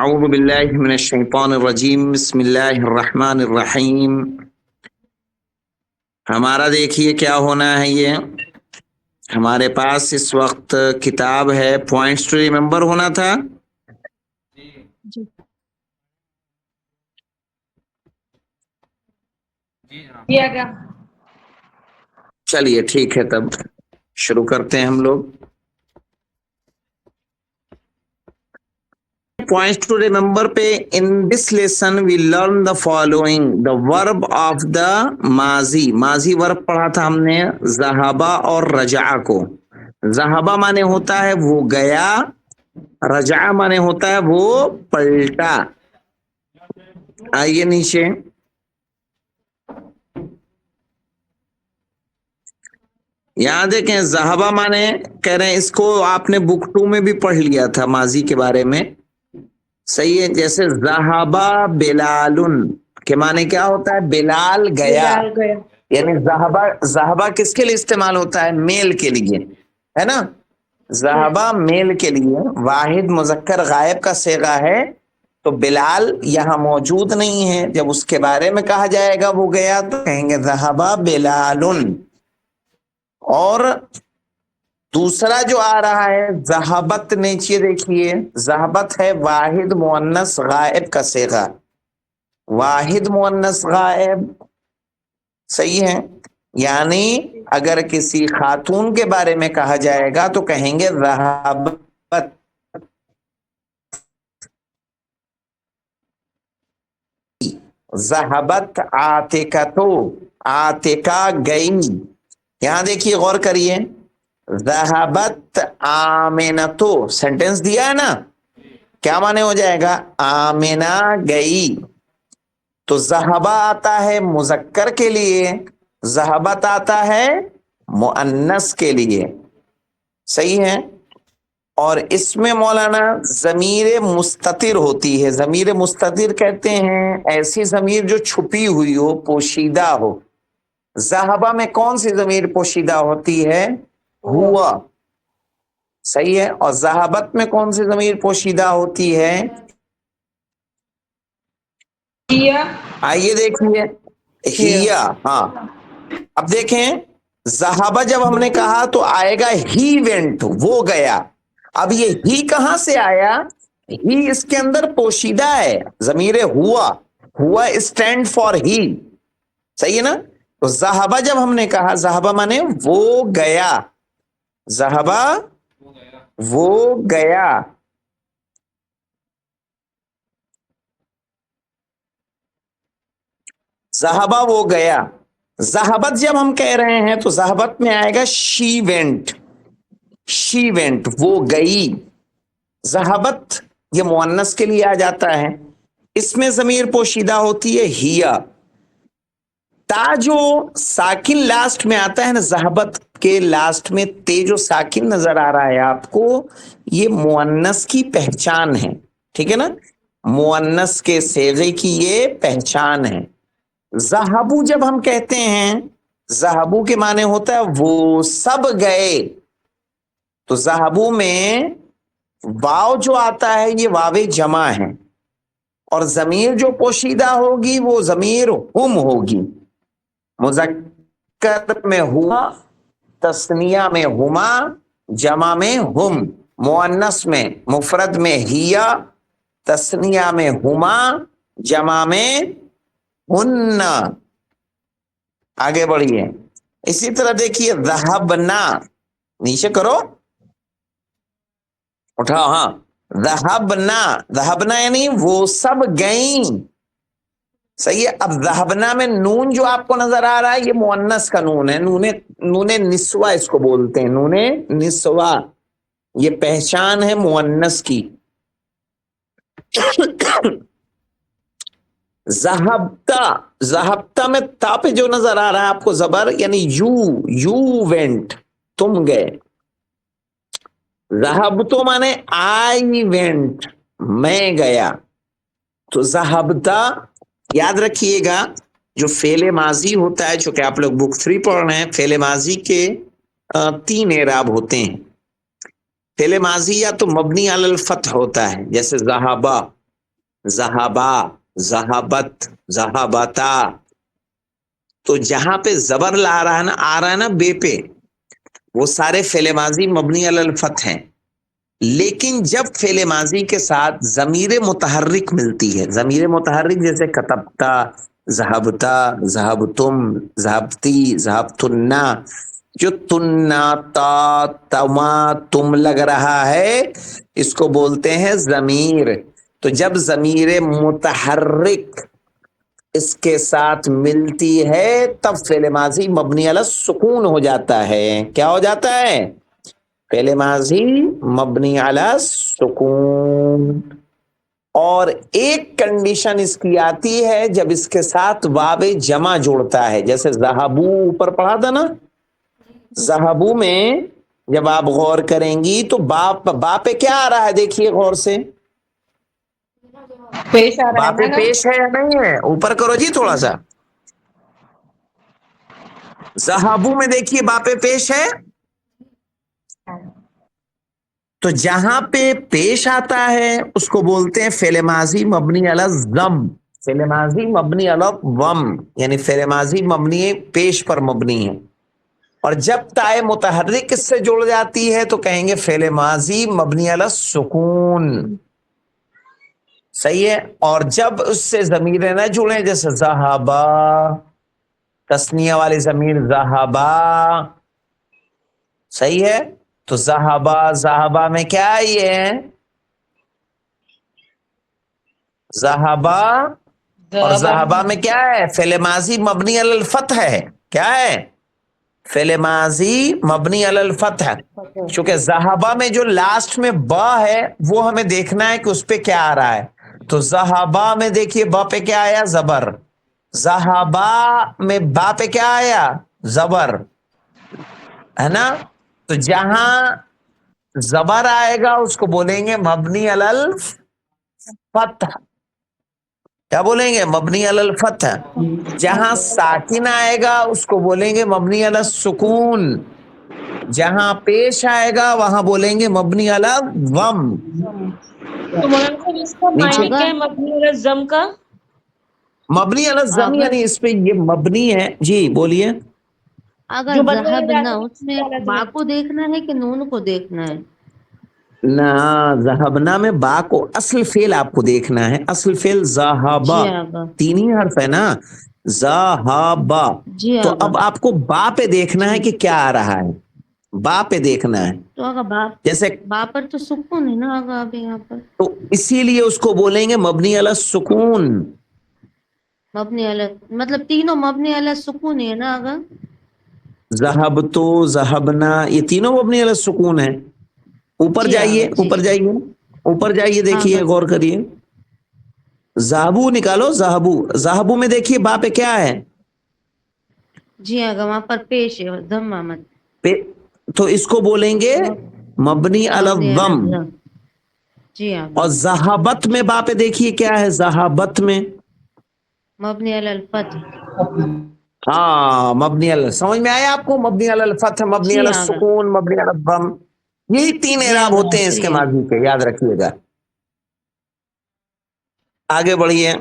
اعوذ باللہ من الشیطان الرجیم، بسم اللہ الرحمن الرحیم۔ ہمارا دیکھیے کیا ہونا ہے، یہ ہمارے پاس اس وقت کتاب ہے پوائنٹس ٹو ریممبر ہونا تھا۔ چلیے ٹھیک ہے، تب شروع کرتے ہیں ہم لوگ۔ points to remember پہ in this lesson we learn the following: the verb of the ماضی ورب پڑھا تھا ہم نے ذہبا اور رجع کو۔ ذہبا مانے ہوتا ہے وہ گیا، رجع مانے ہوتا ہے وہ پلٹا۔ آئیے نیچے، یہاں دیکھیں ذہبا مانے کہہ رہے ہیں، اس کو آپ نے بک 2 میں بھی پڑھ لیا تھا ماضی کے بارے میں، صحیح ہے۔ جیسے ذہبا بلال کے معنی کیا ہوتا ہے؟ بلال گیا، یعنی ذہبا کس کے لیے استعمال ہوتا ہے؟ میل کے لیے، ہے نا۔ ذہبا میل کے لیے، واحد مذکر غائب کا صیغہ ہے، تو بلال یہاں موجود نہیں ہے، جب اس کے بارے میں کہا جائے گا وہ گیا تو کہیں گے ذہبا بلال۔ اور دوسرا جو آ رہا ہے ذہبت، نیچے دیکھیے، ذہبت ہے واحد مؤنث غائب کا صیغہ، واحد مؤنث غائب، صحیح ہے۔ یعنی اگر کسی خاتون کے بارے میں کہا جائے گا تو کہیں گے ذہبت، ذہبت عاتکۃ، عاتکہ گئی۔ یہاں دیکھیے غور کریے، ذہبت آمنۃ، سینٹینس دیا ہے نا، کیا معنی ہو جائے گا؟ آمنہ گئی۔ تو ذہبہ آتا ہے مذکر کے لیے، ذہبت آتا ہے مؤنث کے لیے، صحیح ہے۔ اور اس میں مولانا ضمیر مستتر ہوتی ہے۔ ضمیر مستتر کہتے ہیں ایسی ضمیر جو چھپی ہوئی ہو، پوشیدہ ہو۔ ذہبہ میں کون سی ضمیر پوشیدہ ہوتی ہے؟ ہوا، صحیح ہے۔ اور ذہبت میں کون سی ضمیر پوشیدہ ہوتی ہے؟ آئیے دیکھیے، ہیا، ہاں۔ اب دیکھیں ذہبہ جب ہم نے کہا تو آئے گا ہی وینٹ، وہ گیا۔ اب یہ ہی کہاں سے آیا؟ ہی اس کے اندر پوشیدہ ہے، ضمیر ہوا، ہوا اسٹینڈ فار ہی، صحیح ہے نا۔ تو ذہبہ جب ہم نے کہا، ذہبہ مانے وہ گیا، ذہبہ وہ گیا۔ ذہبہ وہ گیا۔ ذہبت جب ہم کہہ رہے ہیں تو ذہبت میں آئے گا شی وینٹ، شی وینٹ، وہ گئی۔ ذہبت یہ مؤنث کے لیے آ جاتا ہے، اس میں ضمیر پوشیدہ ہوتی ہے ہیا۔ تا جو ساکن لاسٹ میں آتا ہے نا، ذہبت کے لاسٹ میں تے جو ساکن نظر آ رہا ہے آپ کو، یہ مؤنث کی پہچان ہے، ٹھیک ہے نا، مؤنث کے صیغے کی یہ پہچان ہے۔ ذہبو جب ہم کہتے ہیں، ذہبو کے معنی ہوتا ہے وہ سب گئے، تو ذہبو میں واو جو آتا ہے یہ واو جمع ہے، اور ضمیر جو پوشیدہ ہوگی وہ ضمیر ہم ہوگی۔ مذکر میں ہوا، تثنیہ میں ہما، جمع میں ہم، مؤنث میں مفرد میں ہیا، تثنیہ میں ہما، جمع میں ہن۔ آگے بڑھیے، اسی طرح دیکھیے ذہبنا، نیچے کرو، اٹھاؤ، ہاں، ذہبنا، ذہبنا یعنی وہ سب گئیں، صحیح ہے۔ اب ذہبنا میں نون جو آپ کو نظر آ رہا ہے یہ مؤنث کا نون ہے، نون نسوہ اس کو بولتے ہیں، نون نسوہ، یہ پہچان ہے مؤنث کی۔ ذہبتا، ذہبتا میں تا پہ جو نظر آ رہا ہے آپ کو زبر، یعنی یو وینٹ، تم گئے۔ ذہبتو مانے آئی وینٹ، میں گیا۔ تو ذہبتا یاد رکھیے گا، جو فعل ماضی ہوتا ہے، جو کہ آپ لوگ بک 3 پڑھ رہے ہیں، فعل ماضی کے 3 اعراب ہوتے ہیں۔ فعل ماضی یا تو مبنی علی الفتح ہوتا ہے، جیسے ذہبا، ज़हाबा, ज़हाबत, ज़हाबता। तो जहां पे जबर ला रहा है ना, आ रहा है ना बे पे, वो सारे फेले माजी मबनी अलल फतह हैं। लेकिन जब फेले माजी के साथ जमीर मुतहर्रिक मिलती है, जमीर मुतहर्रिक जैसे कतबता, ज़हबता, ज़हबतुम, ज़हबती, ज़हबतुन्ना, जो तुन्ना, ता, तमा, तुम लग रहा है, इसको बोलते हैं जमीर। तो जब जमीर मुतहर्रिक इसके साथ मिलती है तब फेले माजी मबनी अला सुकून हो जाता है। क्या हो जाता है? फेले माजी मबनी अला सुकून। और एक कंडीशन इसकी आती है जब इसके साथ वावे जमा जोड़ता है, जैसे ज़हाबू ऊपर पढ़ा था ना, ज़हाबू में जब आप गौर करेंगी तो बाप पे क्या आ रहा है, देखिए गौर से, पेश आ रहा है बापे मैडम। पेश है या नहीं है? ऊपर करो जी थोड़ा सा। ज़हाबू में देखिए बापे पेश है। तो जहां पे पेश आता है उसको बोलते हैं फेले माजी मबनी अला ज़म, फेले माजी मबनी अला वम, यानी फेले माजी मबनी पेश पर मबनी है। और जब ताए मुतहर्रिक इससे जुड़ जाती है तो कहेंगे फेले माजी मबनी अला सुकून। सही है। और जब उससे जमीरें न जुड़े, जैसे ज़हाबा, तस्निया वाली जमीर ज़हाबा, सही है। तो ज़हाबा, ज़हाबा में क्या आई है? ज़हाबा। और ज़हाबा में क्या है? फेले माजी मबनी अलल फतह है। क्या है? फेले माजी मबनी अलल फतह। चूंकि ज़हाबा में जो लास्ट में बा है वो हमें देखना है कि उस पे क्या आ रहा है। तो ज़हाबा में देखिए बा पे क्या आया? जबर। ज़हाबा में बा पे क्या आया? जबर, है ना। तो जहां जबर आएगा उसको बोलेंगे मबनी अलल फतह। क्या बोलेंगे? मबनी अलल फतह। जहां साकिन आएगा उसको बोलेंगे मबनी अलल सुकून। जहां पेश आएगा वहां बोलेंगे मबनी अला वम। तो मौलाना साहब इसका नीचे मायने क्या है मबनी अला जम का? मबनी अला जम, अगर यानी इस पे ये मबनी है जी। बोलिए। अगर जो जहब बनने ना, उसमें वाला जो बा है। को देखना है कि नून को देखना है? ना, जहबना में बा को असल फेल आपको देखना है। असल फेल जहाबा, जी आगा, तीन ही हर्फ है ना, जहाबा। जी तो आगा। अब आपको बा पे देखना है जी, कि क्या आ रहा है, बा पे देखना है। तो आगा जैसे, बा पर तो सुकून है ना आगा, अभी यहाँ पर तो इसीलिए उसको बोलेंगे मबनी अला सुकून। मबनी अलग, मतलब तीनों मबनी अलग सुकून है ना आगा? जहब तो, जहबना, ये तीनों मबनी अला सुकून है। ऊपर जी जाइए, आगा, जी ऊपर जी। जाइए, ऊपर जाइए, देखिए आगा, गौर करिए। जाबू निकालो, जाहबू, जाहबू में देखिए बा पे क्या है? जी आगा, वहां पर पेश है धम्मा मत। पे, तो इसको बोलेंगे मबनी अला मबनी दम। अलग लम। जी आगा। और जहाबत में बा पे देखिए क्या है? जहाबत में, मबनी अलल फतह। हाँ मबनी अल, समझ में आया आपको? मबनी अल फतह, मबनी जी अल आगा, सुकून, मबनी अल दम। यही तीन जी एराब आगा, होते हैं इसके शुक्रिया। माजी के, याद रखिएगा। आगे बढ़िए।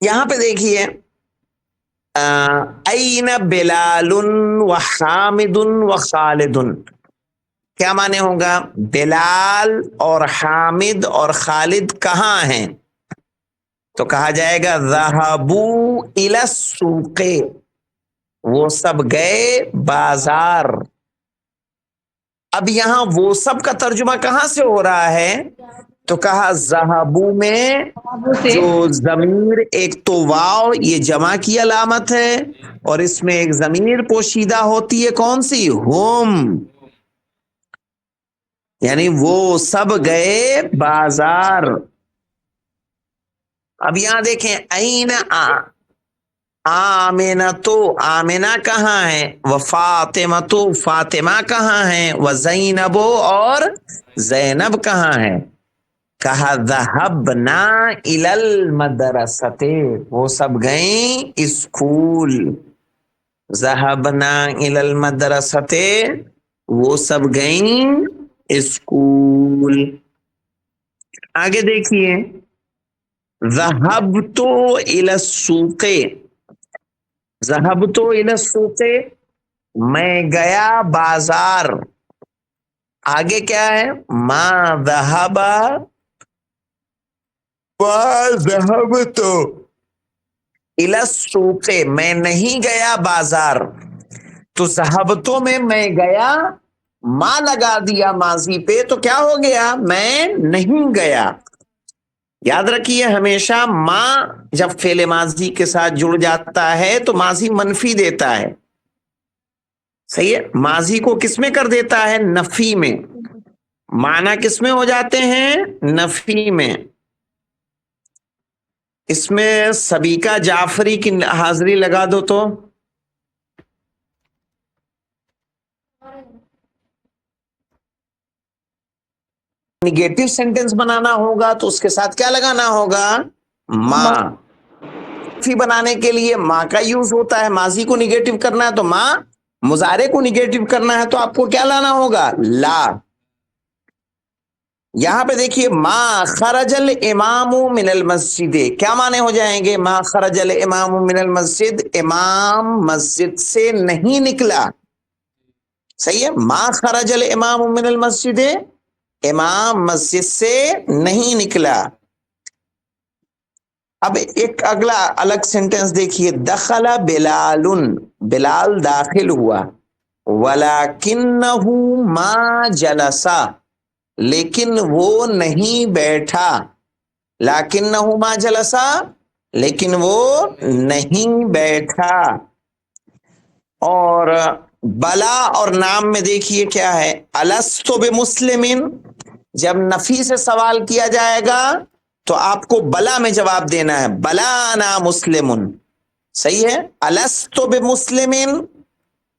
यहां पे देखिए, ऐन बिलालुन व हामिदुन व खालिदुन, क्या माने होगा? बिलाल और हामिद और खालिद कहाँ हैं? तो कहा जाएगा ज़हबू इला सूक़े, वो सब गए बाजार। अब यहां वो सब का तर्जुमा कहां से हो रहा है? तो कहा ज़हबू में से जो जमीर, एक तो वाव, ये जमा की अलामत है, और इसमें एक जमीर पोशीदा होती है, कौन सी? हुम। यानी वो सब गए बाजार। अब यहां देखें, ऐन आमिना, तो आमिना कहाँ है? व फातिमा, तो फातिमा कहाँ है? व जैनबो, और जैनब कहाँ है? कहा ज़हबना इलल मदरसते, वो सब गई स्कूल। ज़हबना इलल मदरसते, वो सब गई स्कूल। आगे देखिए, ज़हबतु इला सूक़े, ज़हबतु इला सूक़े, मैं गया बाजार। आगे क्या है, मा ज़हबा मा ज़हबतु इला सूक़े, मैं नहीं गया बाजार। तो ज़हबतु में मैं गया, माँ लगा दिया माजी पे, तो क्या हो गया, मैं नहीं गया। याद रखिए हमेशा माँ जब फेले माजी के साथ जुड़ जाता है तो माजी मनफी देता है, सही है। माजी को किसमें कर देता है, नफी में। माना किसमें हो जाते हैं, नफी में। इसमें सबीका जाफरी की हाजिरी लगा दो तो निगेटिव सेंटेंस बनाना होगा तो उसके साथ क्या लगाना होगा, माँ। फी बनाने के लिए माँ का यूज होता है, माजी को निगेटिव करना है तो माँ, मुजारे को निगेटिव करना है तो आपको क्या लाना होगा, ला। यहां पे देखिए, मा खरजल इमामु मिनल मस्जिद, क्या माने हो जाएंगे, मा खरजल इमामु मिनल मस्जिद, इमाम मस्जिद से नहीं निकला, सही है। मा खरजल इमामु मिनल मस्जिद, इमाम मस्जिद से नहीं निकला। अब एक अगला अलग सेंटेंस देखिए, दखला बिलालुन, बिलाल दाखिल हुआ, वलाकिन्नहु मा जलसा, लेकिन वो नहीं बैठा, लाकिन्नहु मा जलसा, लेकिन वो नहीं बैठा। और बला और नाम में देखिए क्या है, अलस्तु बिमुस्लिमिन, जब नफी से सवाल किया जाएगा तो आपको बला में जवाब देना है, बला अना मुस्लिमुन, सही है। अलस्तु बिमुस्लिमिन,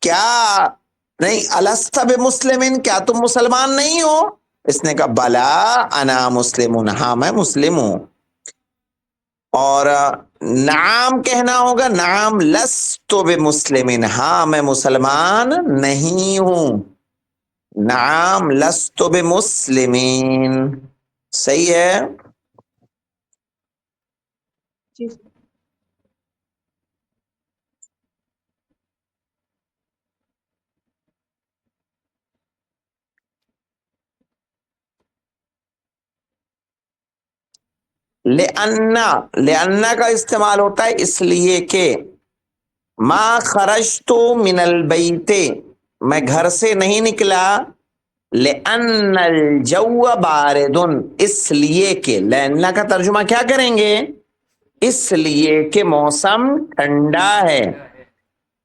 क्या नहीं, अलस्त बिमुस्लिमिन, क्या तुम मुसलमान नहीं हो, इसने कहा बला अना मुस्लिमुन, हाँ मैं मुस्लिम हूं। और नाम कहना होगा, नाम लस्तु बिमुस्लिमिन, हाँ मैं मुसलमान नहीं हूं, नाम लस्तु बिमुस्लिमिन, सही है। जी लेअन्ना का इस्तेमाल होता है इसलिए के, मा खरजतु मिनल बैते, मैं घर से नहीं निकला, लेअन्नल जव्व बारिदुन, इसलिए के, लेअन्ना का तर्जुमा क्या करेंगे, इसलिए के मौसम ठंडा है।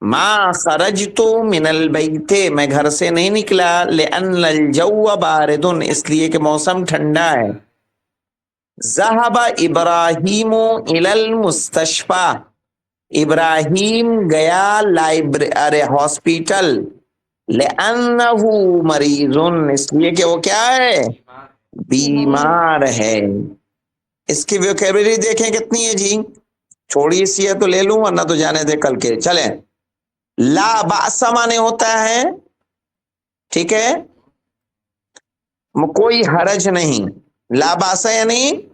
मा खरजतु मिनल बैते, मैं घर से नहीं निकला, लेअन्नल जव्व बारिदुन, इसलिए के मौसम ठंडा है। ज़हबा इब्राहीमु इलल मुस्तशफा, इब्राहिम गया लाइब्रेरी हॉस्पिटल, लिअन्नहु मरीजुन, इसलिए कि वो क्या है, बीमार है। इसकी वोकैबुलरी देखें कितनी है जी, छोड़ी सी है तो ले लूं वरना तो जाने दे कल के। चले, ला बासा माने होता है, ठीक है, कोई हरज नहीं, ला बासा यानी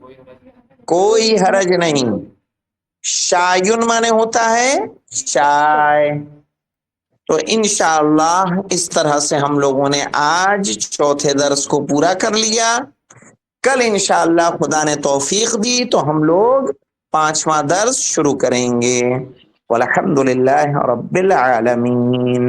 कोई हरज नहीं। शायुन माने होता है चाय। तो इंशाअल्लाह इस तरह से हम लोगों ने आज चौथे दर्स को पूरा कर लिया। कल इंशाअल्लाह खुदा ने तौफीक दी तो हम लोग 5वां दर्स शुरू करेंगे। वल्हम्दुलिल्लाह रब्बिल आलमीन।